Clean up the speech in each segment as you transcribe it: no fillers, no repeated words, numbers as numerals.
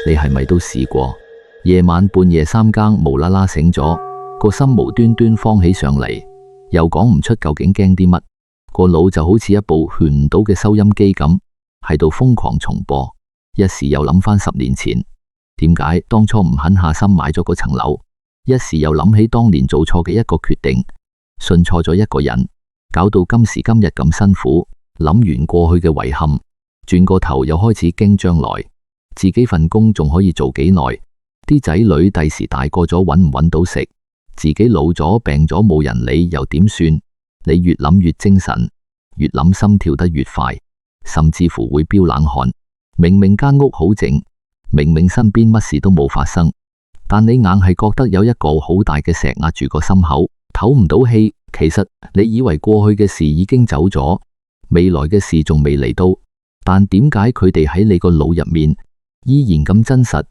你係咪都試過？夜晚半夜3更無啦啦醒咗，個心無端端慌起上嚟，又講唔出究竟驚啲乜，個腦就好似一部勸唔到嘅收音機咁，喺度瘋狂重播。一時又諗返10年前，點解當初唔狠下心買咗嗰層樓？一時又諗起當年做錯嘅一個決定，信錯咗一個人，搞到今時今日咁辛苦。諗完過去嘅遺憾，轉個頭又開始驚將來，自己份工仲可以做幾耐？啲仔女第時大個咗搵唔搵到食？自己老咗病咗冇人理又點算？你越諗越精神，越諗心跳得越快，甚至乎會飆冷汗。明明間屋好靜，明明身邊乜事都冇發生，但你硬係覺得有一個好大嘅石壓住個心口，唞唔到氣。其實你以為過去嘅事已經走咗，未來嘅事仲未嚟到，但點解佢哋喺你個腦入面依然咁真實？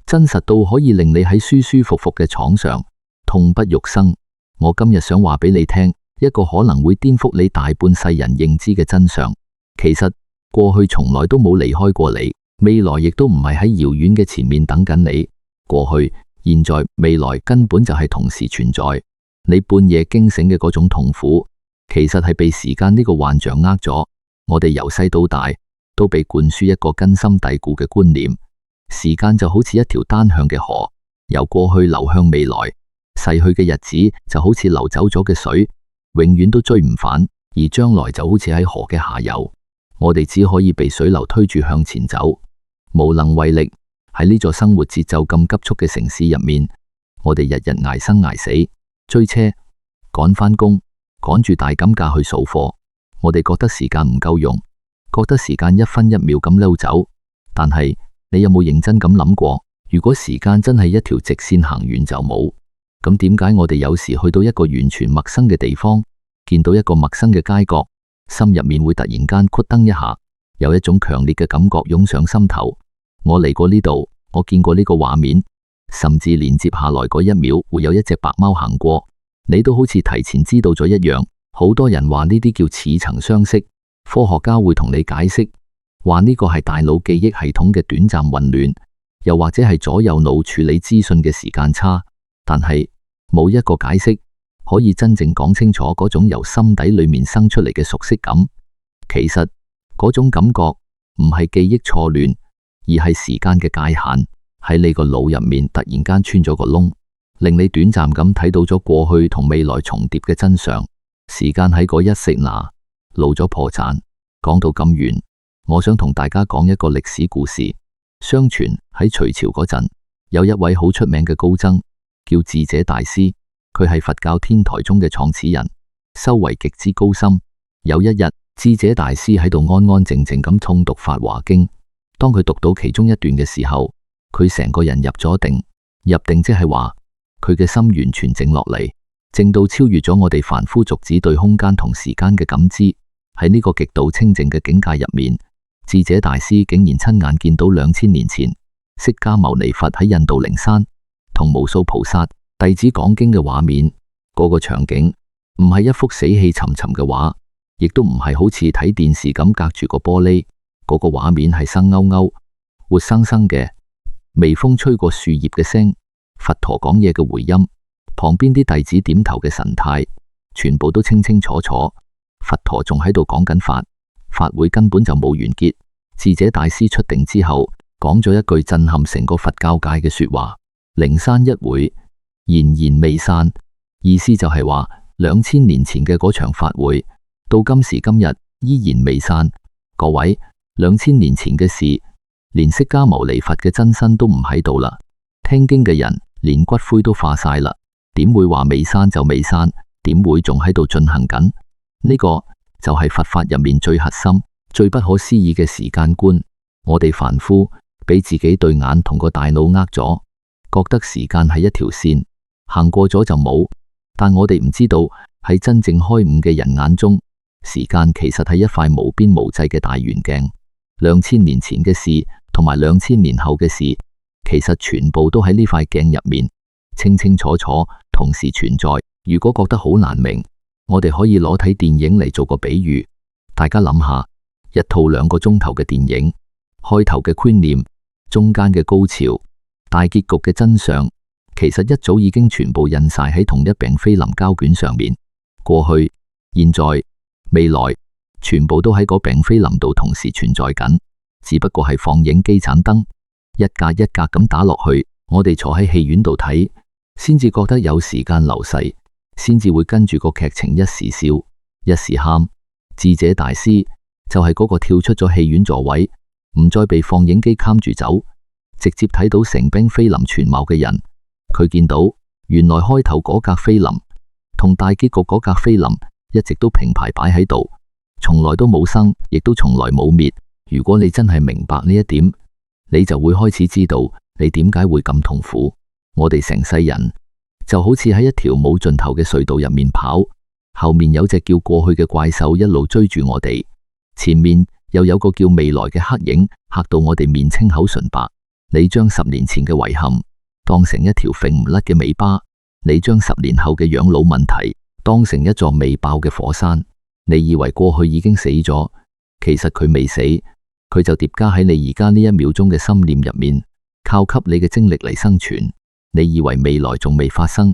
真實到可以令你喺舒舒服服嘅床上痛不欲生。我今日想話俾你聽一個可能會顛覆你大半世人認知嘅真相。其實過去從來都冇離開過你，未來亦都唔係喺遙遠嘅前面等緊你。過去、現在、未來根本就係同時存在。你半夜驚醒嘅嗰種痛苦，其實係被時間呢個幻象呃咗。我哋由細到大都被灌輸一個根深蒂固嘅觀念，時間就好似一條單向嘅河，由過去流向未來。逝去嘅日子就好似流走咗嘅水，永遠都追唔返；而將來就好似喺河嘅下游，我哋只可以被水流推住向前走，無能為力。喺呢座生活節奏咁急速嘅城市入面，我哋日日捱生捱死，追車趕返工，趕住大減價去掃貨。我哋覺得時間唔夠用，覺得時間一分一秒咁溜走。但係你有冇認真咁諗過，如果時間真係一條直線行完就冇，咁點解我哋有時去到一個完全陌生嘅地方，見到一個陌生嘅街角，心入面會突然間咕噔一下，有一種強烈嘅感覺湧上心頭。我嚟過呢度，我見過呢個畫面，甚至連接下來嗰一秒會有一隻白貓行過，你都好似提前知道咗一樣。好多人話呢啲叫似曾相識，科學家會同你解釋，話呢個係大腦記憶系統嘅短暫混亂，又或者係左右腦處理資訊嘅時間差。但係冇一個解釋可以真正講清楚嗰種由心底裏面生出嚟嘅熟悉感。其實嗰種感覺唔係記憶錯亂，而係時間嘅界限喺你個腦入面突然間穿咗個窿，令你短暫咁睇到咗過去同未來重疊嘅真相。時間喺嗰一剎那露咗破綻。講到咁遠，我想同大家講一個歷史故事。相傳喺隋朝嗰陣，有一位好出名嘅高僧，叫智者大師。佢係佛教天台宗嘅創始人，修為極之高深。有一日，智者大師喺度安安靜靜咁誦讀《法華經》。當佢讀到其中一段嘅時候，佢成個人入咗定。入定即係話佢嘅心完全靜落嚟，靜到超越咗我哋凡夫俗子對空間同時間嘅感知。喺呢個極度清靜嘅境界入面，智者大師竟然親眼見到2000年前釋迦牟尼佛喺印度靈山同無數菩薩弟子講經嘅畫面。嗰個場景唔係一幅死氣沉沉嘅畫，亦都唔係好似睇電視咁隔住個玻璃。嗰個畫面係生勾勾、活生生嘅，微風吹過樹葉嘅聲，佛陀講嘢嘅回音，旁邊啲弟子點頭嘅神態，全部都清清楚楚。佛陀仲喺度講緊法，法會根本就冇完結。智者大師出定之後，講咗一句震撼成個佛教界嘅說話：靈山一會，延延未散。意思就係話2000年前嘅嗰場法會，到今時今日依然未散。各位，2000年前嘅事，連釋迦牟尼佛嘅真身都唔喺度啦，聽經嘅人連骨灰都化晒啦，點會話未散就未散？點會仲喺度進行緊？呢個就係佛法入面最核心、最不可思議嘅時間觀。我哋凡夫俾自己對眼同個大腦呃咗，覺得時間係一條線，行過咗就冇。但我哋唔知道，喺真正開悟嘅人眼中，時間其實係一塊無邊無際嘅大圓鏡。2000年前嘅事同埋2000年後嘅事，其實全部都喺呢塊鏡入面清清楚楚同時存在。如果覺得好難明，我哋可以攞睇電影嚟做個比喻。大家諗下，一套2個鐘頭嘅電影，開頭嘅觀念中間嘅高潮、大結局嘅真相，其實一早已經全部印晒喺同一餅菲林膠卷上面。過去、現在、未來，全部都喺嗰餅菲林度同時存在緊，只不過係放映機盞燈一格一格咁打落去，我哋坐喺戲院度睇，先至覺得有時間流逝，先至會跟住個劇情一時笑，一時喊。智者大師就係嗰個跳出咗戲院座位，唔再被放映機監住走，直接睇到成餅菲林全貌嘅人。佢見到原來開頭嗰格菲林同大結局嗰格菲林一直都平排擺喺度，從來都冇生，亦都從來冇滅。如果你真係明白呢一點，你就會開始知道你點解會咁痛苦。我哋成世人就好似喺一條冇盡頭嘅隧道入面跑，後面有隻叫過去嘅怪獸一路追住我哋，前面又有個叫未來嘅黑影，嚇到我哋面青口唇白。你將10年前嘅遺憾當成一條揈唔甩嘅尾巴，你將10年後嘅養老問題當成一座未爆嘅火山。你以為過去已經死咗，其實佢未死，佢就疊加喺你而家呢一秒鐘嘅心念入面，靠吸你嘅精力嚟生存。你以為未來仲未發生，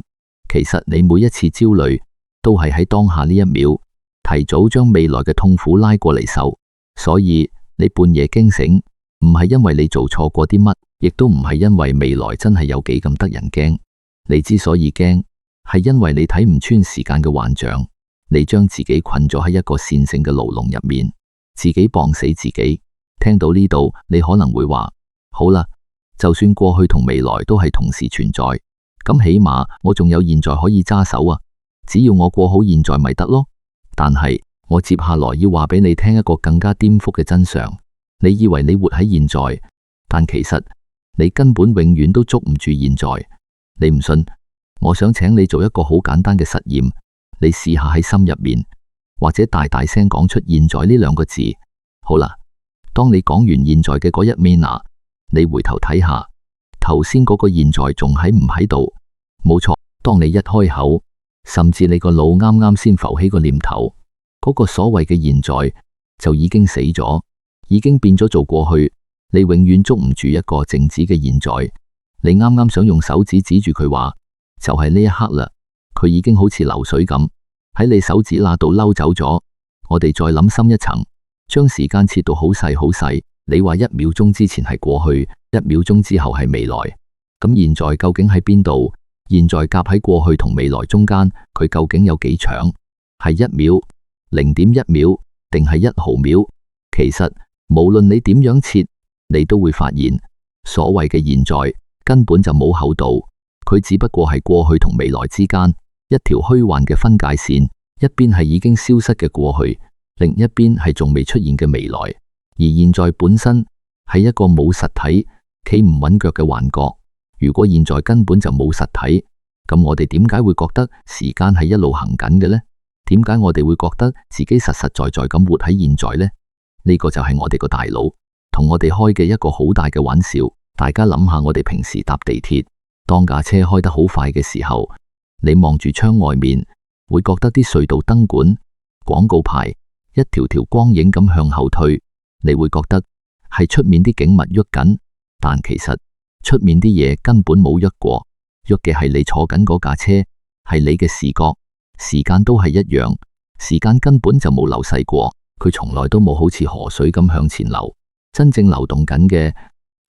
其實你每一次焦慮都係喺當下呢一秒提早將未來嘅痛苦拉過嚟受。所以你半夜驚醒，唔係因為你做錯過啲乜，亦都唔係因為未來真係有幾咁得人驚。你之所以驚，係因為你睇唔穿時間嘅幻象，你將自己困咗喺一個線性嘅牢籠入面，自己綁死自己。聽到呢度，你可能會話：好啦，就算過去同未來都係同時存在，咁起碼我仲有現在可以揸手啊！只要我過好現在咪得咯。但係我接下來要話俾你聽一個更加顛覆嘅真相。你以為你活喺現在，但其實你根本永遠都捉唔住現在。你唔信？我想請你做一個好簡單嘅實驗，你試下喺心入面或者大大聲講出現在呢兩個字。好啦，當你講完現在嘅嗰一剎那，你回頭睇下，頭先嗰個現在仲喺唔喺度？冇錯，當你一開口，甚至你個腦啱啱先浮起個念頭，嗰個所謂嘅現在就已經死咗，已經變咗做過去。你永遠捉唔住一個靜止嘅現在。你啱啱想用手指指住佢話，就係呢一刻啦，佢已經好似流水咁喺你手指那度溜走咗。我哋再諗深一層，將時間切到好細好細。你話1秒鐘之前係過去，1秒鐘之後係未來，咁現在究竟喺邊度？現在夾喺過去同未來中間，佢究竟有幾長？係1秒、0.1秒，定係1毫秒？其實無論你點樣切，你都會發現，所謂嘅現在根本就冇厚度，佢只不過係過去同未來之間一條虛幻嘅分界線，一邊係已經消失嘅過去，另一邊係仲未出現嘅未來。而現在本身係一個冇實體、企唔穩腳嘅幻覺。如果現在根本就冇實體，咁我哋點解會覺得時間係一路行緊嘅呢？點解我哋會覺得自己實實在在咁活喺現在呢？呢個就係我哋個大腦同我哋開嘅一個好大嘅玩笑。大家諗下，我哋平時搭地鐵，當架車開得好快嘅時候，你望住窗外面，會覺得啲隧道燈管、廣告牌一條條光影咁向後退，你會覺得係出面啲景物喐緊，但其實出面啲嘢根本冇喐過，喐嘅係你坐緊嗰架車，係你嘅視覺。時間都係一樣，時間根本就冇流逝過，佢從來都冇好似河水咁向前流。真正流動緊嘅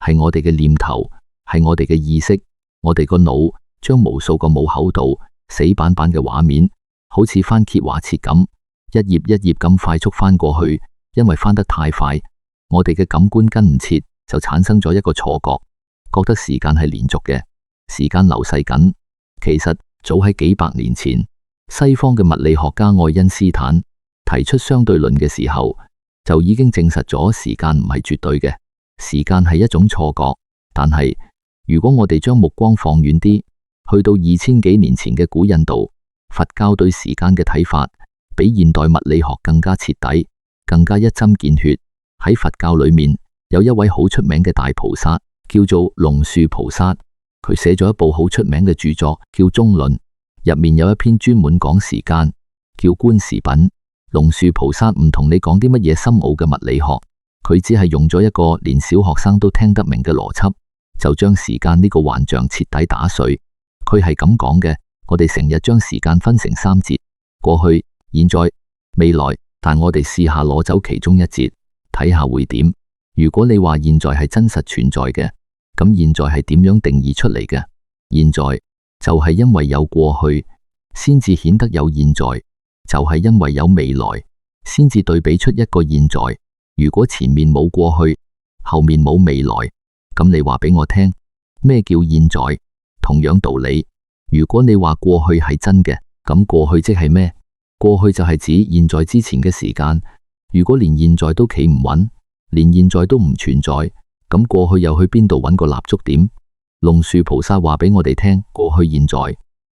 係我哋嘅念頭，係我哋嘅意識。我哋個腦將無數個冇厚度、死板板嘅畫面，好似番茄畫切咁，一頁一頁咁快速翻過去。因為翻得太快，我哋嘅感官跟唔切，就產生咗一個錯覺，覺得時間係連續嘅，時間流逝緊。其實早喺幾百年前，西方嘅物理學家愛因斯坦提出相對論嘅時候，就已經證實咗時間唔係絕對嘅，時間係一種錯覺。但係如果我哋將目光放遠啲，去到2000幾年前嘅古印度，佛教對時間嘅睇法比現代物理學更加徹底，更加一針見血。喺佛教裏面有一位好出名嘅大菩薩，叫做龍樹菩薩，佢寫咗一部好出名嘅著作叫《中論》，入面有一篇專門講時間，叫觀時品。龍樹菩薩唔同你講啲乜嘢深奧嘅物理學，佢只係用咗一個連小學生都聽得明嘅邏輯，就將時間呢個幻象徹底打碎。佢係咁講嘅：我哋成日將時間分成三節，過去、現在、未來，但我哋試下攞走其中一節，睇下會點。如果你話現在係真實存在嘅，咁現在係點樣定義出嚟嘅？現在就係因為有過去，先至顯得有現在，就係因為有未來，先至對比出一個現在。如果前面冇過去，後面冇未來，咁你話俾我聽，咩叫現在？同樣道理，如果你話過去係真嘅，咁過去即係咩？過去就係指現在之前嘅時間。如果連現在都企唔穩，連現在都唔存在，咁過去又去邊度揾個立足點？龍樹菩薩話俾我哋聽，過去、現在、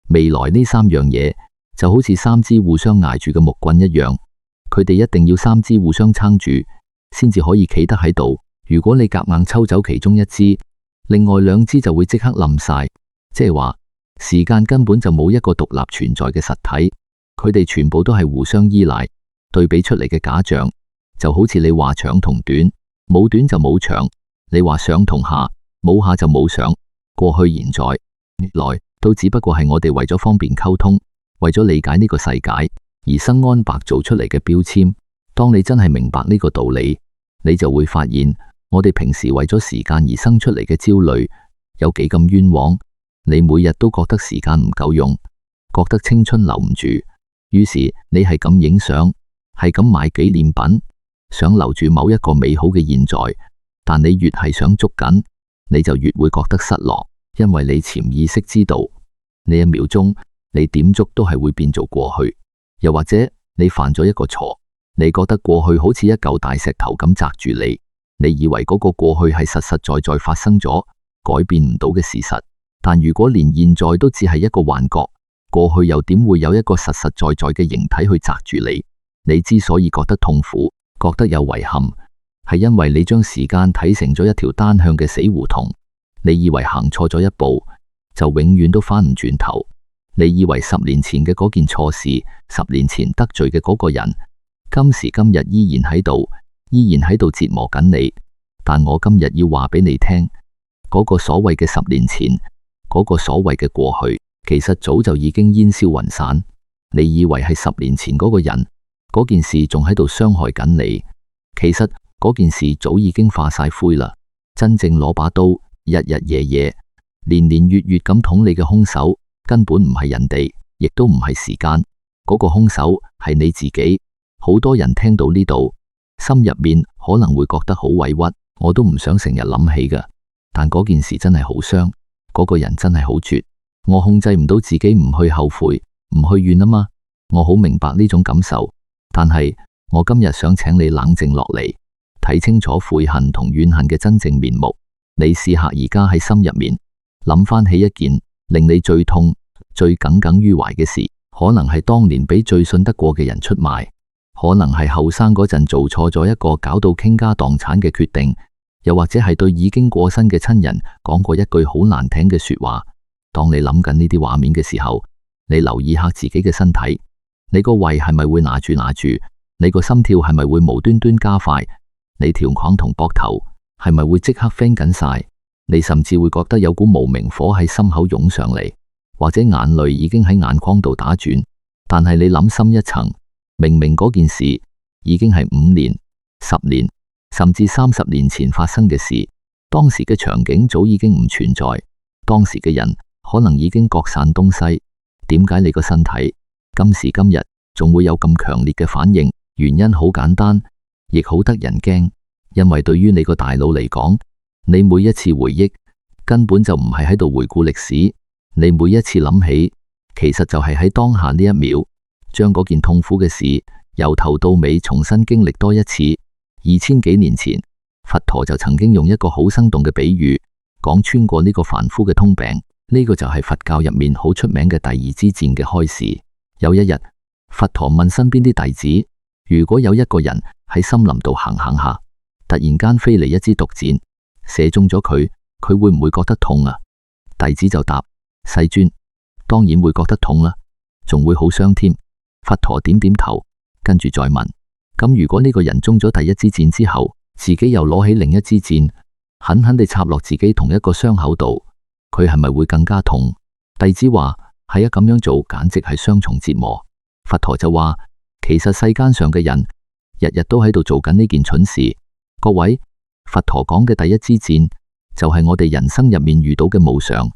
未來呢三樣嘢就好似三支互相挨住嘅木棍一樣，佢哋一定要三支互相撐住，先至可以企得喺度。如果你夾硬抽走其中一支，另外兩支就會即刻冧晒。即係話，時間根本就冇一個獨立存在嘅實體，佢哋全部都係互相依賴，對比出嚟嘅假象。就好似你話長同短，冇短就冇長；你話上同下，冇下就冇上。過去、現在、未來都只不過係我哋為咗方便溝通，為咗理解呢個世界而生安白做出嚟嘅標籤。當你真係明白呢個道理，你就會發現我哋平時為咗時間而生出嚟嘅焦慮有幾咁冤枉。你每日都覺得時間唔夠用，覺得青春留唔住，於是你係咁影相，係咁買紀念品，想留住某一個美好嘅現在。但你越係想捉緊，你就越會覺得失落，因為你潛意識知道，呢一秒鐘你點捉都係會變做過去。又或者你犯咗一個錯，你覺得過去好似一嚿大石頭咁砸住你，你以為嗰個過去係實實在在發生咗，改變唔到嘅事實。但如果連現在都只係一個幻覺，過去又點會有一個實實在在嘅形體去砸住你？你之所以覺得痛苦，覺得有遺憾，係因為你將時間睇成咗一條單向嘅死胡同。你以為行錯咗一步，就永遠都翻唔轉頭。你以為10年前嘅嗰件錯事，10年前得罪嘅嗰個人，今時今日依然喺度折磨緊你。但我今日要話俾你聽，嗰個所謂嘅10年前，嗰個所謂嘅過去，其實早就已經煙消雲散。你以為係10年前嗰個人，嗰件事仲喺度傷害緊你，其實嗰件事早已經化晒灰啦。真正攞把刀，日日夜夜、年年月月咁捅你嘅兇手，根本唔係人哋，亦都唔係時間，嗰個兇手係你自己。好多人聽到呢度，心入面可能會覺得好委屈，我都唔想成日諗起㗎。但嗰件事真係好傷，嗰個人真係好絕，我控制唔到自己唔去後悔，唔去怨啊嘛。我好明白呢種感受，但係我今日想請你冷靜落嚟，睇清楚悔恨同怨恨嘅真正面目。你試下而家喺心入面諗翻起一件令你最痛、最耿耿於懷嘅事，可能係當年俾最信得過嘅人出賣，可能係後生嗰陣做錯咗一個搞到傾家蕩產嘅決定，又或者係對已經過身嘅親人講過一句好難聽嘅說話。當你諗緊呢啲畫面嘅時候，你留意下自己嘅身體，你個胃係咪會拿住？你個心跳係咪會無端端加快？你條框同膊頭係咪會即刻飛緊晒？你甚至會覺得有股無名火喺心口湧上嚟，或者眼淚已經喺眼眶度打轉。但係你諗深一層，明明嗰件事已經係5年、10年，甚至30年前發生嘅事，當時嘅場景早已經唔存在，當時嘅人可能已經各散東西。點解你個身體今時今日仲會有咁強烈嘅反應？原因好簡單，亦好得人驚。因為對於你個大腦嚟講，你每一次回憶根本就唔係喺度回顧歷史，你每一次諗起，其實就係喺當下呢一秒，將嗰件痛苦嘅事由頭到尾重新經歷多一次。2000幾年前，佛陀就曾經用一個好生動嘅比喻，講穿過呢個凡夫嘅通病。呢個就係佛教入面好出名嘅第二支箭嘅開始。有一日，佛陀問身邊啲弟子，如果有一個人喺森林度行下，突然間飛嚟一支毒箭，射中咗佢，佢會唔會覺得痛啊？弟子就答：世尊，當然會覺得痛啦，仲會好傷添。佛陀點點頭，跟住再問：咁如果呢個人中咗第一支箭之後，自己又攞起另一支箭，狠狠地插落自己同一個傷口度，佢係咪會更加痛？弟子話係啊，咁樣做簡直係雙重折磨。佛陀就話，其實世間上嘅人日日都喺度做緊呢件蠢事。各位，佛陀講嘅第一支箭就係我哋人生入面遇到嘅無常、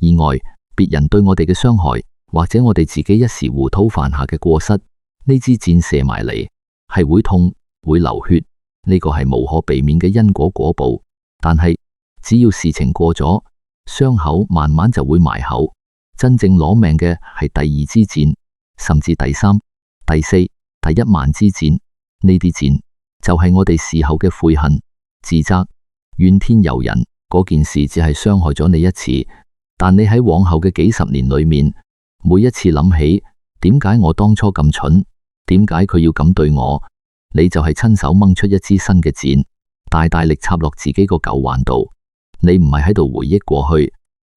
意外、別人對我哋嘅傷害，或者我哋自己一時糊塗犯下嘅過失。呢支箭射埋嚟係會痛，會流血，呢個係無可避免嘅因果果報。但係只要事情過咗，傷口慢慢就會埋口。真正攞命嘅係第二支箭，甚至第三、第四、第一萬支箭。呢啲箭就係我哋事後嘅悔恨、自責、怨天尤人。嗰件事只係傷害咗你一次，但你喺往後嘅幾十年裏面，每一次諗起點解我當初咁蠢，點解佢要咁對我，你就係親手掹出一支新嘅箭，大大力插落自己個舊患度。你唔係喺度回憶過去，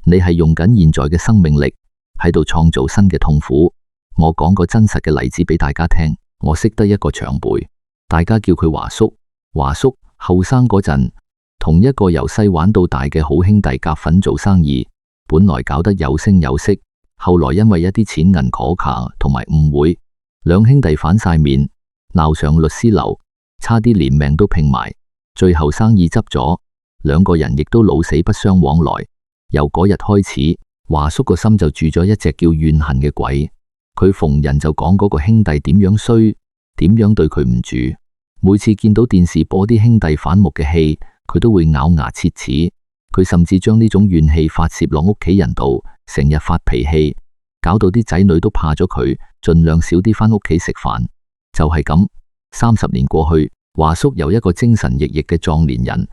你係用緊現在嘅生命力喺度創造新嘅痛苦。我講個真實嘅例子俾大家聽。我識得一個長輩，大家叫佢華叔。華叔後生嗰陣，同一個由細玩到大嘅好兄弟夾份做生意，本來搞得有聲有色，後來因為一啲錢銀可卡同埋誤會，兩兄弟反晒面，鬧上律師樓，差啲連命都拼埋，最後生意執咗，兩個人亦都老死不相往來。由嗰日開始，華叔個心就住咗一隻叫怨恨嘅鬼，佢逢人就講嗰個兄弟點樣衰，點樣對佢唔住。每次見到電視播啲兄弟反目嘅戲，佢都會咬牙切齒。佢甚至將呢種怨氣發洩落屋企人度，成日發脾氣，搞到啲仔女都怕咗佢，盡量少啲返屋企食飯。就係咁，30年過去，華叔由一個精神奕奕嘅壯年人，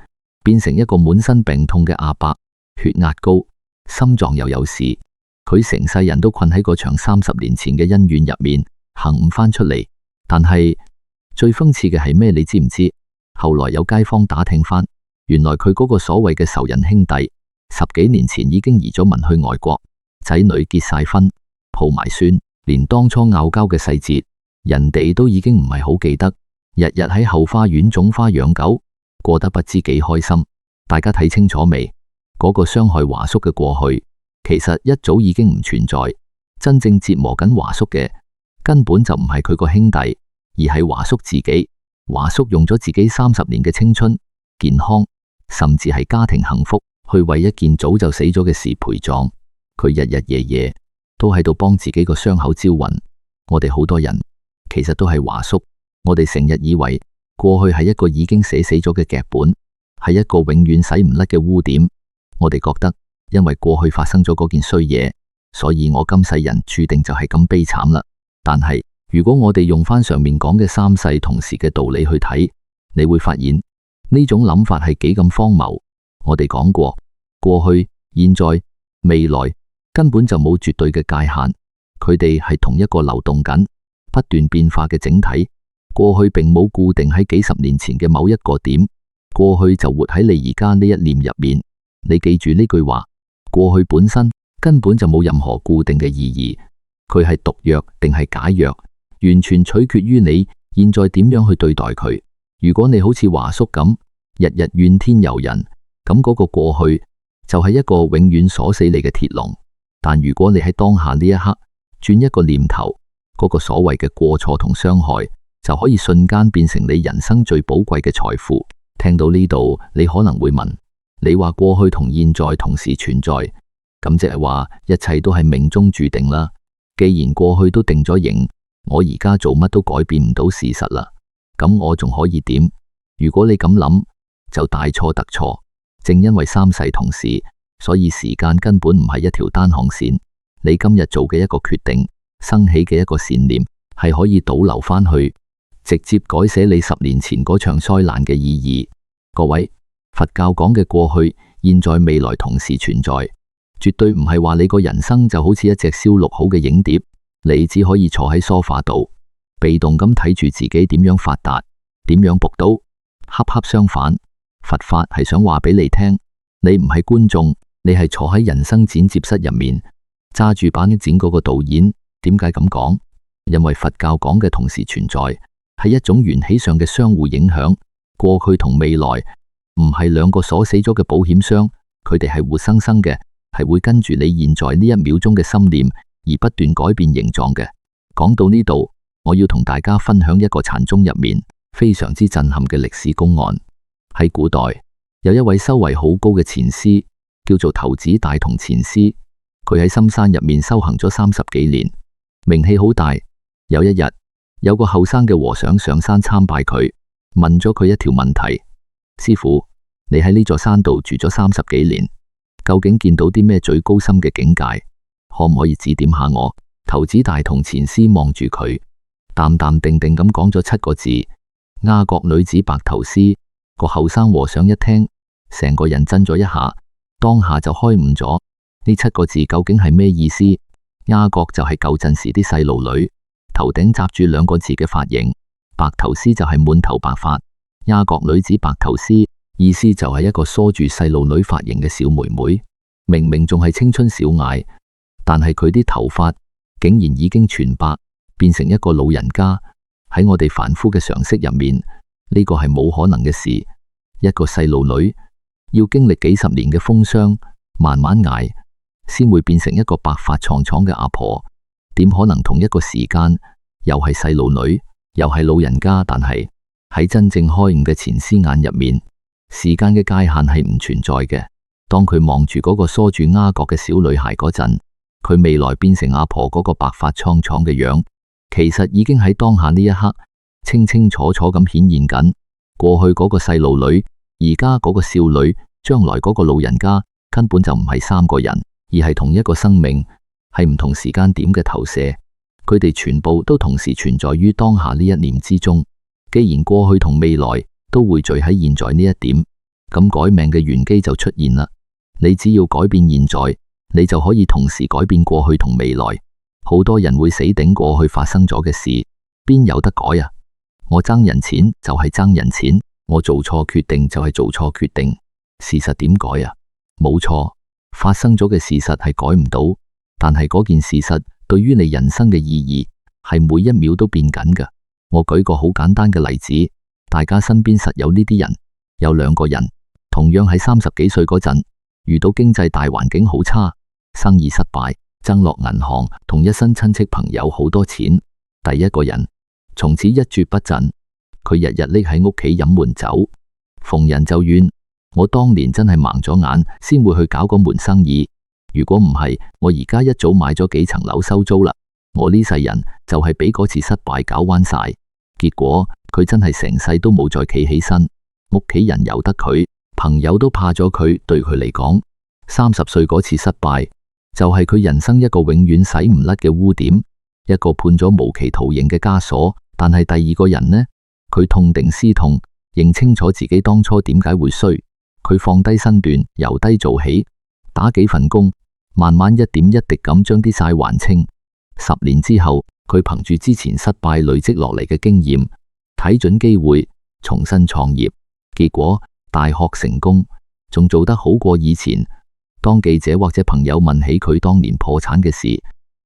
變成一個滿身病痛嘅阿伯，血壓高，心臟又有事。佢成世人都困喺嗰場30年前嘅恩怨入面，行唔返出嚟。但係最諷刺嘅係咩？你知唔知？後來有街坊打聽返，原來佢嗰個所謂嘅仇人兄弟，10幾年前已經移咗民去外國，仔女結晒婚，抱埋孫，連當初拗交嘅細節，人哋都已經唔係好記得。日日喺後花園種花養狗，過得不知幾開心。大家睇清楚未？嗰個傷害華叔嘅過去，其實一早已經唔存在。真正折磨緊華叔嘅，根本就唔係佢個兄弟，而係華叔自己。華叔用咗自己30年嘅青春、健康，甚至係家庭幸福，去為一件早就死咗嘅事陪葬。佢日日夜夜都喺度幫自己個傷口招魂。我哋好多人其實都係華叔。我哋成日以為過去係一個已經寫死咗嘅劇本，係一個永遠洗唔甩嘅污點。我哋覺得因為過去發生咗嗰件衰嘢，所以我今世人注定就係咁悲慘啦。但係如果我哋用翻上面講嘅三世同時嘅道理去睇，你會發現呢種諗法係幾咁荒謬。我哋講過，過去、現在、未來根本就冇絕對嘅界限，佢哋係同一個流動緊、不斷變化嘅整體。過去並冇固定喺幾十年前嘅某一個點，過去就活喺你而家呢一念入面。你記住呢句話，過去本身根本就冇任何固定嘅意義，佢係毒藥定係解藥，完全取決於你現在點樣去對待佢。如果你好似華叔咁，日日怨天尤人，咁嗰個過去就係一個永遠鎖死你嘅鐵籠。但如果你喺當下呢一刻轉一個念頭，嗰個所謂嘅過錯同傷害就可以瞬間變成你人生最寶貴嘅財富。聽到呢度，你可能會問，你話過去同現在同時存在，咁即係話一切都係命中注定啦。既然過去都定咗型，我而家做乜都改變唔到事實啦，咁我仲可以點？如果你咁諗，就大錯特錯。正因為三世同時，所以時間根本唔係一條單行線。你今日做嘅一個決定，生起嘅一個善念，係可以倒流返去，直接改寫你10年前嗰場災難嘅意義。各位，佛教講嘅過去、現在、未來同時存在，絕對唔係話你個人生就好似一隻燒錄好嘅影碟，你只可以坐喺梳化度，被動咁睇住自己點樣發達，點樣仆到。恰恰相反，佛法係想話俾你聽，你唔係觀眾，你係坐喺人生剪接室入面，揸住把剪嗰個導演。點解咁講？因為佛教講嘅同時存在，係一種緣起上嘅相互影響，過去同未來唔係兩個鎖死咗嘅保險箱，佢哋係活生生嘅，係會跟住你現在呢一秒鐘嘅心念而不斷改變形狀嘅。講到呢度，我要同大家分享一個禪宗入面非常之震撼嘅歷史公案。喺古代，有一位修為好高嘅禪師，叫做頭子大同禪師。佢喺深山入面修行咗30幾年，名氣好大。有一日，有個後生嘅和尚上山參拜佢，問咗佢一條問題：師父，你喺呢座山度住咗30幾年，究竟見到啲咩最高深嘅境界？可唔可以指點下我？頭子大同禪師望住佢，淡淡定定咁講咗7個字：鴉國女子白頭絲。個後生和尚一聽，成個人震咗一下，當下就開悟咗。呢7個字究竟係咩意思？鴉國就係舊陣時啲細路女，頭頂紮住2個字嘅髮型；白頭絲就係滿頭白髮。鴉國女子白頭絲，意思就係一個梳住細路女髮型嘅小妹妹，明明仲係青春小艾，但係佢啲頭髮竟然已經全白，變成一個老人家。喺我哋凡夫嘅常識入面，呢個係冇可能嘅事。一個細路女要經歷幾十年嘅風霜，慢慢捱，先會變成一個白髮蒼蒼嘅阿婆。點可能同一個時間又係細路女，又係老人家？但係喺真正開悟嘅禪師眼入面，時間嘅界限係唔存在嘅。當佢望住嗰個梳住鴉角嘅小女孩嗰陣，佢未來變成阿婆嗰個白髮蒼蒼嘅樣，其實已經喺當下呢一刻清清楚楚咁顯現緊。過去嗰個細路女，而家嗰個少女，將來嗰個老人家，根本就唔係3個人，而係同一個生命，係唔同時間點嘅投射。佢哋全部都同時存在於當下呢一念之中。既然過去同未來都匯聚喺現在呢一點，咁改命嘅玄機就出現啦。你只要改變現在，你就可以同時改變過去同未來。好多人會死頂過去發生咗嘅事，邊有得改啊？我爭人錢就係爭人錢，我做錯決定就係做錯決定，事實點改啊？冇錯，發生咗嘅事實係改唔到，但係嗰件事實對於你人生嘅意義係每一秒都變緊㗎。我舉個好簡單嘅例子，大家身邊實有呢啲人，有2個人同樣喺30幾歲嗰陣遇到經濟大環境好差，生意失敗，爭落銀行，同一身親戚朋友好多錢。第一個人從此一蹶不振，佢日日匿喺屋企飲悶酒，逢人就怨：我當年真係盲咗眼，先會去搞嗰門生意。如果唔係，我而家一早買咗幾層樓收租啦。我呢世人就係俾嗰次失敗搞彎晒。結果佢真係成世都冇再企起身，屋企人由得佢，朋友都怕咗佢。對佢嚟講，30歲嗰次失敗就係佢人生一個永遠洗唔甩嘅污點，一個判咗無期徒刑嘅枷鎖。但係第二個人呢？佢痛定思痛，認清楚自己當初點解會衰。佢放低身段，由低做起，打幾份工，慢慢一點一滴咁將啲債還清。10年之後，佢憑住之前失敗累積落嚟嘅經驗，睇準機會重新創業，結果大學成功，仲做得好過以前。當記者或者朋友問起佢當年破產嘅事，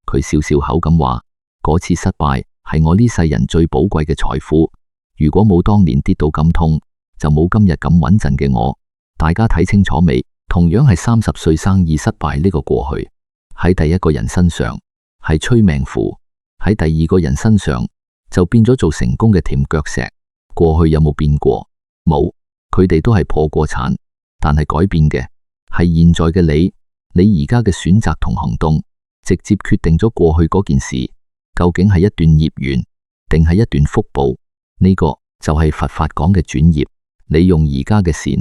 佢笑笑口咁話：嗰次失敗係我呢世人最寶貴嘅財富。如果冇當年跌到咁痛，就冇今日咁穩陣嘅我。大家睇清楚未？同樣係30歲生意失敗呢個過去，喺第一個人身上係催命符，喺第二個人身上就變咗做成功嘅墊腳石。過去有冇變過？冇，佢哋都係破過產，但係改變嘅係現在嘅你。你而家嘅選擇同行動，直接決定咗過去嗰件事究竟係一段孽緣定係一段福報。呢個就係佛法講嘅轉業。你用而家嘅善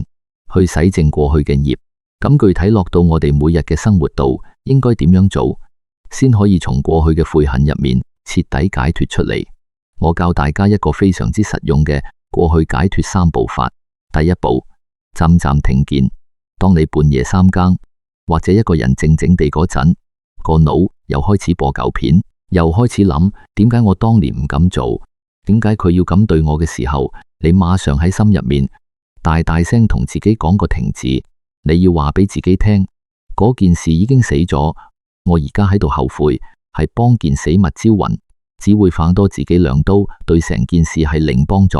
去洗淨過去嘅業，咁具體落到我哋每日嘅生活度，應該點樣做先可以從過去嘅悔恨入面徹底解脫出嚟？我教大家一個非常之實用嘅過去解脫3步法。第一步，暫暫停見。當你半夜3更或者一個人靜靜地嗰陣，個腦又開始播舊片，又開始諗點解我當年唔敢做，點解佢要咁對我嘅時候，你馬上喺心入面大大聲同自己講個停字。你要話俾自己聽，嗰件事已經死咗，我而家喺度後悔，係幫件死物招魂，只會反多自己2刀，對成件事係零幫助。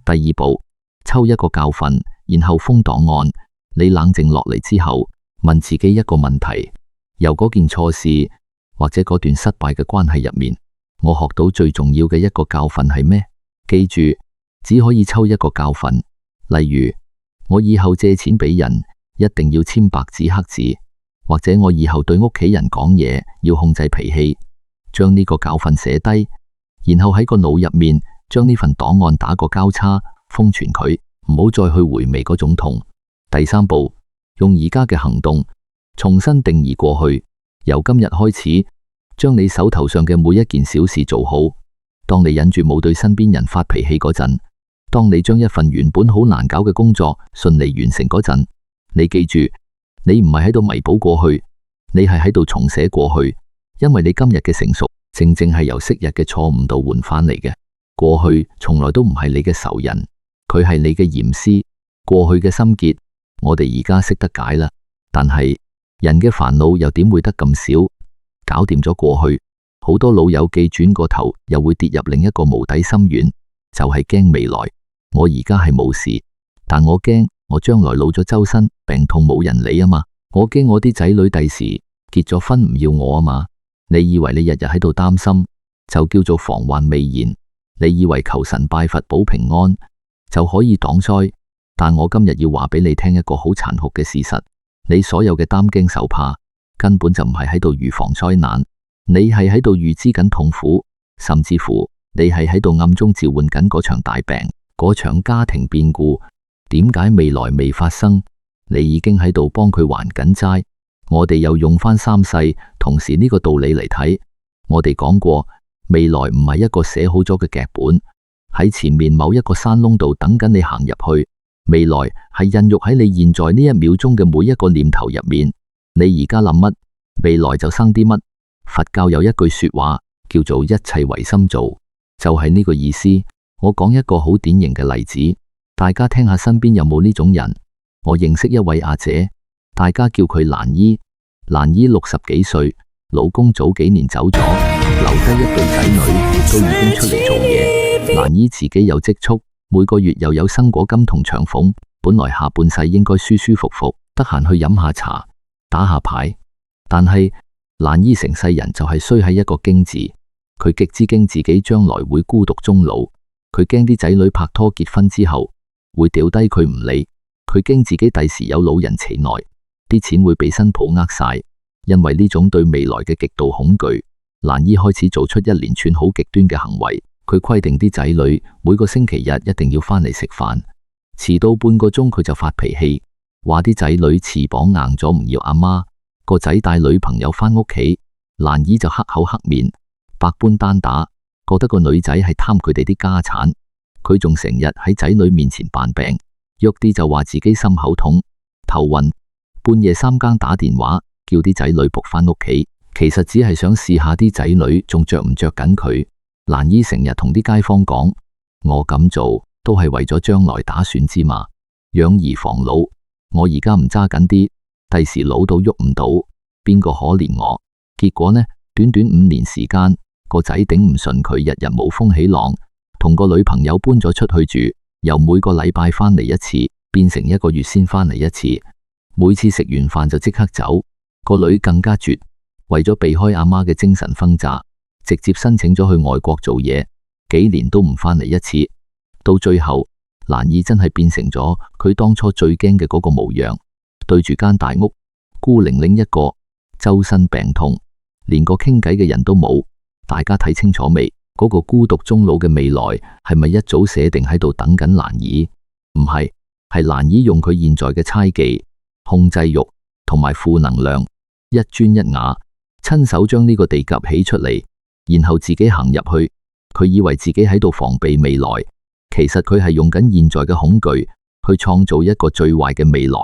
第二步，抽一個教訓，然後封檔案。你冷靜落嚟之後，問自己一個問題：由嗰件錯事或者嗰段失敗嘅關係入面，我學到最重要嘅一個教訓係咩？記住，只可以抽一個教訓。例如，我以後借錢俾人一定要簽白紙黑字，或者我以後對屋企人講嘢要控制脾氣。將呢個教訓寫低，然後喺個腦入面將呢份檔案打個交叉，封存佢，唔好再去回味嗰種痛。第三步，用而家嘅行動重新定義過去。由今日開始，將你手頭上嘅每一件小事做好。當你忍住冇對身邊人發脾氣嗰陣，當你將一份原本好難搞嘅工作順利完成嗰陣，你記住，你唔係喺度彌補過去，你係喺度重寫過去。因為你今日嘅成熟，正正係由昔日嘅錯誤度換翻嚟嘅。過去從來都唔係你嘅仇人，佢係你嘅嚴師。過去嘅心結，我哋而家識得解啦。但係人嘅煩惱又點會得咁少？搞掂咗過去，好多老友記轉過頭又會跌入另一個無底深淵，就係驚未來。我而家係冇事，但我驚我將來老咗周身病痛冇人理啊嘛。我驚我啲仔女第時結咗婚唔要我啊嘛。你以為你日日喺度擔心就叫做防患未然？你以為求神拜佛保平安就可以擋災？但我今日要話俾你聽一個好殘酷嘅事實，你所有嘅擔驚受怕根本就唔係喺度預防災難，你係喺度預知緊痛苦，甚至乎你係喺度暗中召喚緊嗰場大病，嗰場家庭變故。點解未來未發生，你已經喺度幫佢還緊債？我哋又用翻三世同時呢個道理嚟睇，我哋講過，未來唔係一個寫好咗嘅劇本，喺前面某一個山窿度等緊你行入去。未來係孕育喺你現在呢一秒鐘嘅每一個念頭入面。你而家諗乜，未來就生啲乜。佛教有一句說話叫做一切唯心造，就係呢個意思。我講一個好典型嘅例子，大家聽下身邊有冇呢種人。我認識一位阿姐，大家叫佢蘭姨。蘭姨60幾歲，老公早幾年走咗，留低一對仔女都已經出嚟做嘢。蘭姨自己有積蓄，每個月又有生果金同長俸，本來下半世應該舒舒服服，得閒去飲下茶，打下牌。但係蘭姨成世人就係衰喺一個驚字，佢極之驚自己將來會孤獨終老，佢驚啲仔女拍拖結婚之後會掉低佢唔理，佢驚自己第時有老人痴呆，啲錢會俾新抱呃晒。因為呢種對未來嘅極度恐懼，蘭姨開始做出一連串好極端嘅行為。佢規定啲仔女每個星期日一定要返嚟食飯，遲到半個鐘佢就發脾氣，話啲仔女翅膀硬咗唔要阿媽。個仔帶女朋友返屋企，蘭姨就黑口黑面，百般單打，覺得個女仔係貪佢哋啲家產。佢仲成日喺仔女面前扮病，喐啲就話自己心口痛、頭暈，半夜3更打電話叫啲仔女仆返屋企，其實只係想試下啲仔女仲着唔着緊佢。蘭姨成日同啲街坊講，我咁做都係為咗將來打算之嘛，養兒防老。我而家唔揸緊啲，第時老到喐唔到，邊個可憐我？結果呢，短短5年時間，個仔頂唔順佢日日冇風起浪，同個女朋友搬咗出去住，由每個禮拜返嚟一次，變成1個月先返嚟一次，每次食完飯就即刻走。個女更加絕，為咗避開阿媽嘅精神轟炸，直接申請咗去外國做嘢，幾年都唔返嚟一次。到最後，蘭姨真係變成咗佢當初最驚嘅嗰個模樣，對住間大屋，孤零零一個，周身病痛，連個傾偈嘅人都冇。大家睇清楚未？嗰個孤獨終老嘅未來係咪一早寫定喺度等緊蘭姨？唔係，係蘭姨用佢現在嘅猜忌、控制欲同埋負能量，一磚一瓦，親手將呢個地夾起出嚟，然後自己行入去。佢以為自己喺度防備未來，其實佢係用緊現在嘅恐懼去創造一個最壞嘅未來。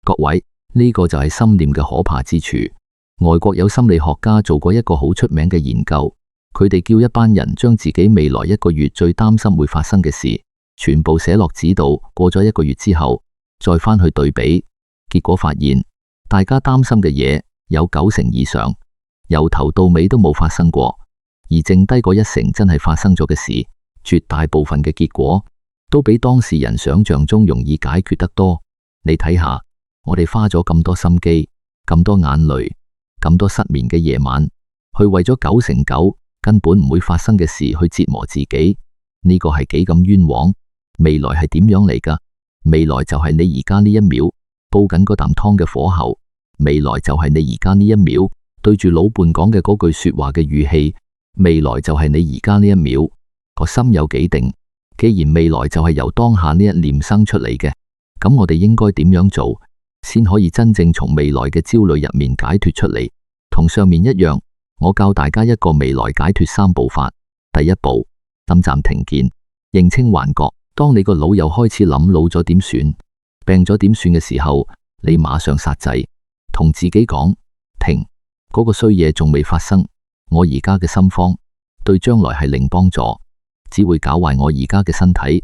各位，呢個就係心念嘅可怕之處。外國有心理學家做過一個好出名嘅研究，佢哋叫一班人將自己未來1個月最擔心會發生嘅事全部寫落紙度，過咗1個月之後再返去對比，結果發現大家擔心嘅嘢有90%以上由頭到尾都冇發生過，而剩低嗰1成真係發生咗嘅事，絕大部分嘅結果都比當事人想象中容易解決得多。你睇下，我哋花咗咁多心機、咁多眼淚、咁多失眠嘅夜晚，去為咗9成9根本唔會發生嘅事去折磨自己，呢個係幾咁冤枉。未來係點樣嚟㗎？未來就係你而家呢一秒煲緊嗰啖湯嘅火候，未來就係你而家呢一秒對住老伴講嘅嗰句說話嘅語氣，未來就係你而家呢一秒個心有幾定。既然未來就係由當下呢一念生出嚟嘅，咁我哋應該點樣做先可以真正從未來嘅焦慮入面解脫出嚟？同上面一樣，我教大家一個未來解脫3步法。第一步，膽暫停鍵，認清幻覺。當你個腦又開始諗老咗點算，病咗點算嘅時候，你馬上剎掣，同自己講停，嗰個衰嘢仲未發生，我而家嘅心慌對將來係零幫助，只會搞壞我而家嘅身體。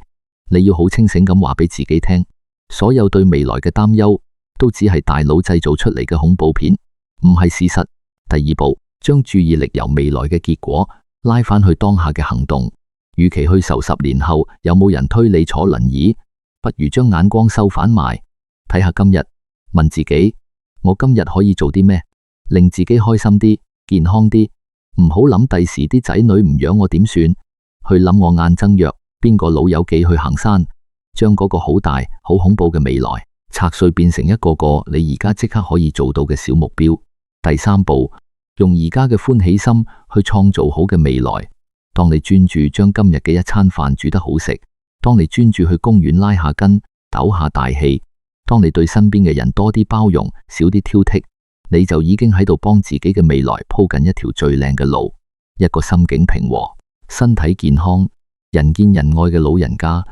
你要好清醒咁話俾自己聽，所有對未來嘅擔憂都只係大腦製造出嚟嘅恐怖片，唔係事實。第二步，將注意力由未來嘅結果拉返去當下嘅行動。與其去愁10年後有冇人推你坐輪椅，不如將眼光收返埋，睇下今日，問自己，我今日可以做啲咩，令自己開心啲、健康啲。唔好諗第時啲仔女唔養我點算，去諗我眼睜約邊個老友記去行山，將嗰個好大、好恐怖嘅未來拆碎，變成一個個你而家即刻可以做到嘅小目標。第3步，用而家嘅歡喜心去創造好嘅未來。當你專注將今日嘅一餐飯煮得好食，當你專注去公園拉下筋、抖下大氣，當你對身邊嘅人多啲包容、少啲挑剔，你就已經喺度幫自己嘅未來鋪緊一條最靚嘅路。一個心境平和、身體健康、人見人愛嘅老人家，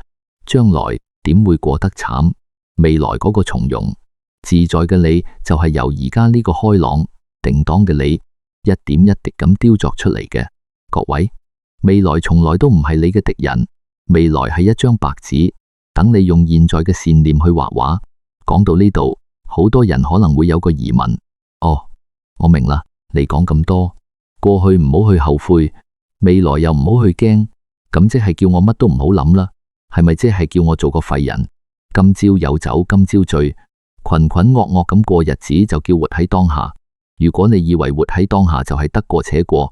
將來點會過得慘？未來嗰個從容自在嘅你，就係由而家呢個開朗定當嘅你一點一滴咁雕琢出嚟嘅。各位，未來從來都唔係你嘅敵人，未來係一張白紙，等你用現在嘅善念去畫畫。講到呢度，好多人可能會有個疑問：哦，我明啦，你講咁多，過去唔好去後悔，未來又唔好去驚，咁即係叫我乜都唔好諗啦？係咪即係叫我做個廢人？今朝有酒今朝醉，渾渾噩噩咁過日子就叫活喺當下？如果你以為活喺當下就係得過且過，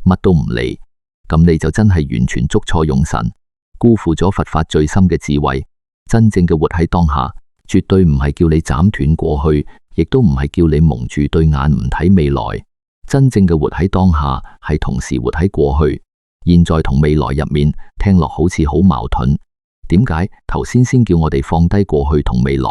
乜都唔理，咁你就真係完全捉錯用神，辜負咗佛法最深嘅智慧。真正嘅活喺當下，絕對唔係叫你斬斷過去，亦都唔係叫你蒙住對眼唔睇未來。真正嘅活喺當下，係同時活喺過去、現在同未來入面。聽落好似好矛盾，點解頭先叫我哋放低過去同未來，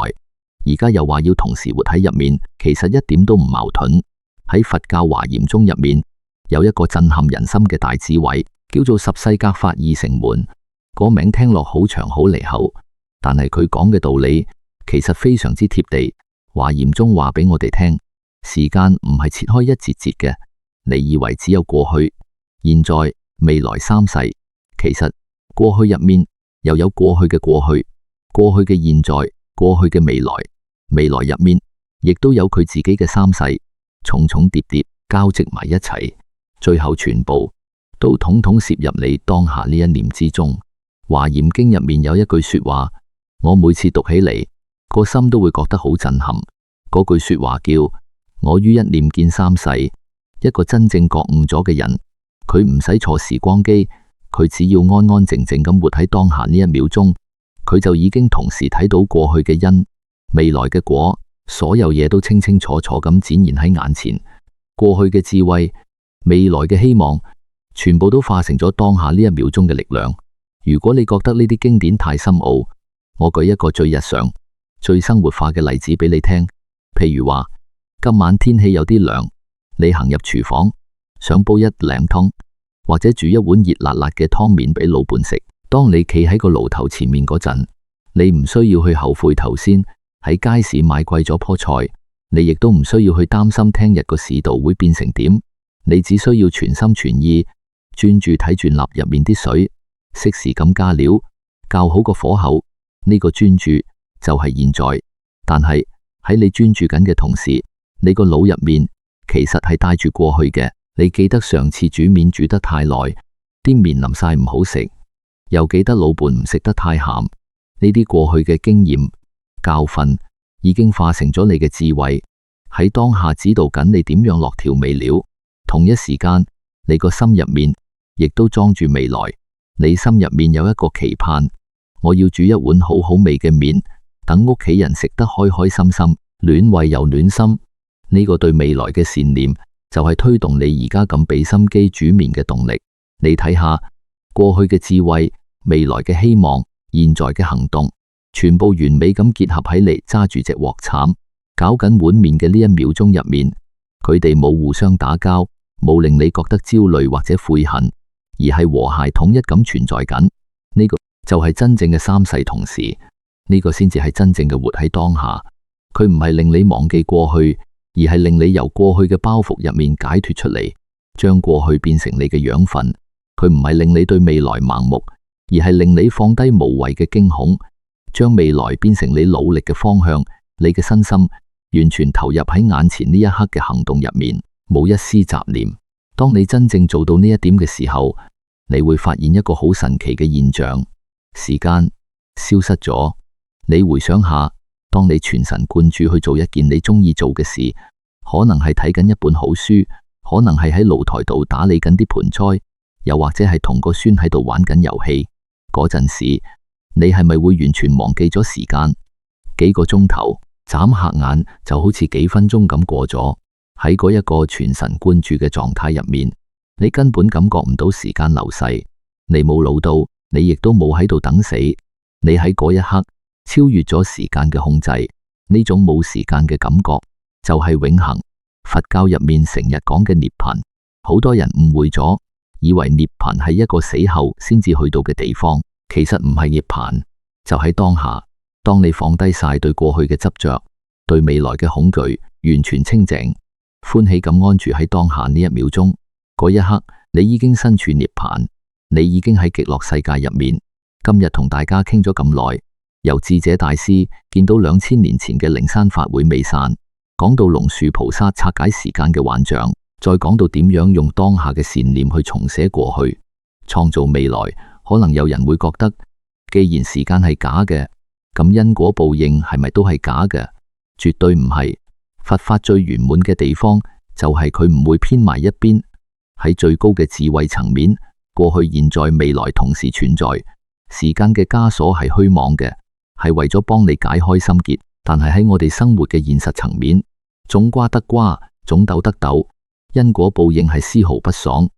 而家又話要同時活喺入面？其實一點都唔矛盾。喺佛教華嚴宗入面，有一個震撼人心嘅大智慧，叫做十世格法二乘門。個名聽落好長好離口，但係佢講嘅道理其實非常之貼地。華嚴宗話俾我哋聽，時間唔係切開一節節嘅，你以為只有過去、現在、未來3世，其實過去入面又有過去嘅過去、過去嘅現在、過去嘅未來，未來入面亦都有佢自己嘅3世，重重疊疊交織埋一齊，最後全部都統統攝入你當下呢一念之中。華嚴經入面有一句說話，我每次讀起嚟個心都會覺得好震撼。嗰句說話叫我於一念見3世。一個真正覺悟咗嘅人，佢唔使坐時光機，佢只要安安靜靜咁活喺當下呢一秒鐘，佢就已經同時睇到過去嘅因、未來嘅果，所有嘢都清清楚楚咁展現喺眼前。過去嘅智慧、未來嘅希望，全部都化成咗當下呢一秒鐘嘅力量。如果你覺得呢啲經典太深奧，我舉一個最日常、最生活化嘅例子俾你聽。譬如話，今晚天氣有啲涼，你行入廚房，想煲一靚湯，或者煮一碗熱辣辣嘅湯麵俾老伴食。當你企喺個爐頭前面嗰陣，你唔需要去後悔頭先喺街市買貴咗棵菜，你亦都唔需要去擔心聽日個市道會變成點。你只需要全心全意專注睇住臘入面啲水，適時咁加料，較好個火候。呢個專注就係現在。但係喺你專注緊嘅同時，你個腦入面其實係帶住過去嘅。你記得上次煮麵煮得太耐，啲麵淋晒唔好食，又記得老伴唔食得太鹹。呢啲過去嘅經驗教訓已經化成咗你嘅智慧，喺當下指導緊你點樣落調味料。同一時間，你個心入面亦都裝住未來。你心入面有一個期盼，我要煮一碗好好味嘅麵，等屋企人食得開開心心，暖胃又暖心。呢個對未來嘅善念就係推動你而家咁俾心機煮麵嘅動力。你睇下，過去嘅智慧、未來嘅希望、現在嘅行動，全部完美咁結合喺你揸住隻鑊鏟搞緊碗麵嘅呢一秒鐘入面。佢哋冇互相打交，冇令你覺得焦慮或者悔恨，而係和諧統一咁存在緊。呢個就係真正嘅三世同時，呢個先至係真正嘅活喺當下。佢唔係令你忘記過去，而係令你由過去嘅包袱入面解脫出嚟，將過去變成你嘅養分。佢唔係令你對未來盲目，而係令你放低無謂嘅驚恐，將未來變成你努力嘅方向。你嘅身心完全投入喺眼前呢一刻嘅行動入面，冇一絲雜念。當你真正做到呢一點嘅時候，你會發現一個好神奇嘅現象：時間消失咗。你回想下，當你全神貫注去做一件你中意做嘅事，可能係睇緊一本好書，可能係喺露台度打理緊啲盆栽，又或者係同個孫喺度玩緊遊戲。嗰陣時，你係咪會完全忘記咗時間？幾個鐘頭眨下眼就好似幾分鐘咁過咗。喺嗰一個全神貫注嘅狀態入面，你根本感覺唔到時間流逝。你冇老到，你亦都冇喺度等死。你喺嗰一刻超越咗時間嘅控制。呢種冇時間嘅感覺就係永恆。佛教入面成日講嘅涅槃，好多人誤會咗，以為涅槃係一個死後先至去到嘅地方。其實唔係涅槃，就喺當下。當你放低晒對過去嘅執着，對未來嘅恐懼，完全清靜歡喜咁安住喺當下呢一秒鐘，嗰一刻你已經身處涅槃，你已經喺極樂世界入面。今日同大家傾咗咁耐，由智者大師見到2000年前嘅靈山法會未散，講到龍樹菩薩拆解時間嘅幻象，再講到點樣用當下嘅善念去重寫過去，創造未來。可能有人會覺得，既然時間係假嘅，咁因果報應係咪都係假嘅？絕對唔係。佛法最圓滿嘅地方就係佢唔會偏埋一邊。喺最高嘅智慧層面，過去、現在、未來同時存在。時間嘅枷鎖係虛妄嘅，係為咗幫你解開心結。但係喺我哋生活嘅現實層面，種瓜得瓜，種豆得豆，因果報應係絲毫不爽，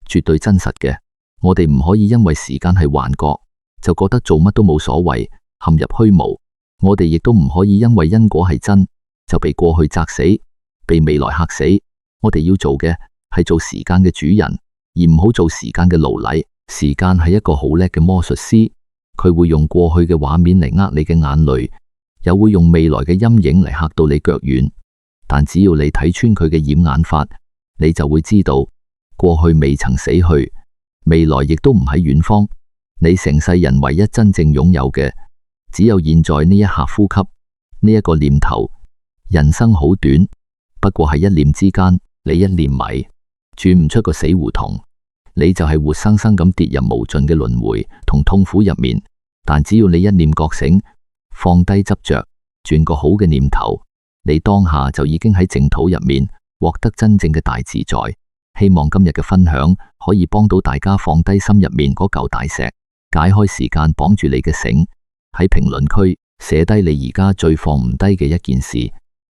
絕對真實嘅。我哋唔可以因為時間係幻覺，就覺得做乜都冇所謂，陷入虛無。我哋亦都唔可以因為因果係真，就被過去砸死，被未來嚇死。我哋要做嘅係做時間嘅主人，而唔好做時間嘅奴隸。時間係一個好叻嘅魔術師，佢會用過去嘅畫面嚟呃你嘅眼淚，又會用未來嘅陰影嚟嚇到你腳軟。但只要你睇穿佢嘅掩眼法，你就會知道過去未曾死去，未來亦都唔喺遠方。你成世人唯一真正擁有嘅，只有現在呢一刻呼吸，呢一個念頭。人生好短，不過係一念之間，你一念迷，轉唔出個死胡同，你就係活生生咁跌入無盡嘅輪迴同痛苦入面。但只要你一念覺醒，放低執着，轉個好嘅念頭，你當下就已經喺淨土入面獲得真正嘅大自在。希望今日嘅分享可以幫到大家放低心入面嗰嚿大石，解開時間綁住你嘅繩。喺評論區寫低你而家最放唔低嘅一件事，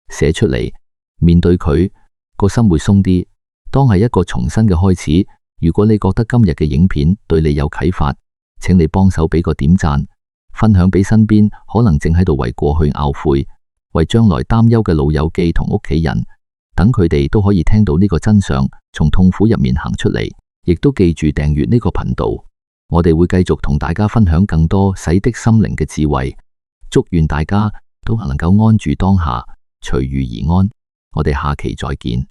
寫出嚟，面對佢，個心會鬆啲。當係一個重新嘅開始。如果你覺得今日嘅影片對你有啟發，請你幫手俾個點讚，分享俾身邊可能正喺度為過去懊悔、為將來擔憂嘅老友記同屋企人，等佢哋都可以聽到呢個真相，從痛苦入面行出嚟。亦都記住訂閱呢個頻道，我哋會繼續同大家分享更多洗滌心靈嘅智慧。祝願大家都能夠安住當下，隨遇而安。我哋下期再見。